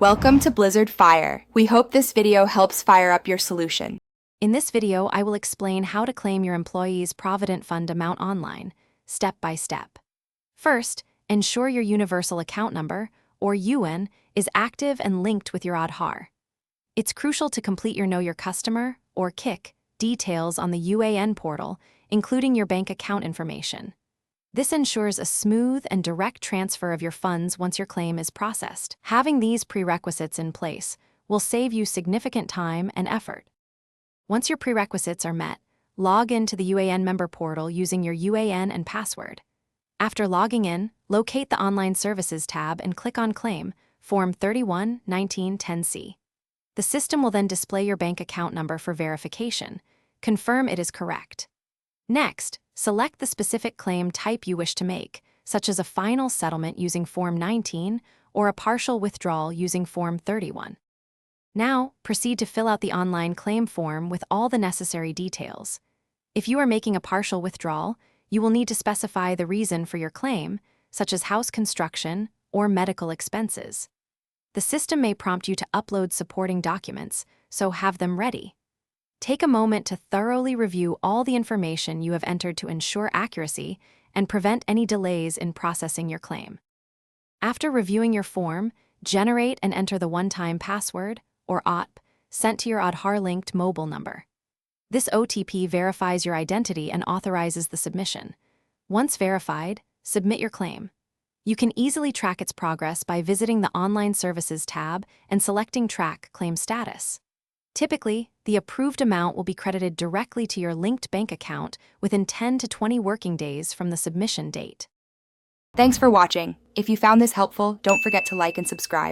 Welcome to Blizzard Fire. We hope this video helps fire up your solution. In this video, I will explain how to claim your Employees Provident Fund amount online, step by step. First, ensure your Universal Account Number, or UN, is active and linked with your Aadhaar. It's crucial to complete your Know Your Customer, or KIC, details on the UAN portal, including your bank account information. This ensures a smooth and direct transfer of your funds once your claim is processed. Having these prerequisites in place will save you significant time and effort. Once your prerequisites are met, log into the UAN member portal using your UAN and password. After logging in, locate the Online Services tab and click on Claim, Form 31-19-10C. The system will then display your bank account number for verification. Confirm it is correct. Next, select the specific claim type you wish to make, such as a final settlement using Form 19 or a partial withdrawal using Form 31. Now, proceed to fill out the online claim form with all the necessary details. If you are making a partial withdrawal, you will need to specify the reason for your claim, such as house construction or medical expenses. The system may prompt you to upload supporting documents, so have them ready. Take a moment to thoroughly review all the information you have entered to ensure accuracy and prevent any delays in processing your claim. After reviewing your form, generate and enter the one-time password, or OTP, sent to your Aadhaar-linked mobile number. This OTP verifies your identity and authorizes the submission. Once verified, submit your claim. You can easily track its progress by visiting the Online Services tab and selecting Track Claim Status. Typically, the approved amount will be credited directly to your linked bank account within 10 to 20 working days from the submission date. Thanks for watching. If you found this helpful, don't forget to like and subscribe.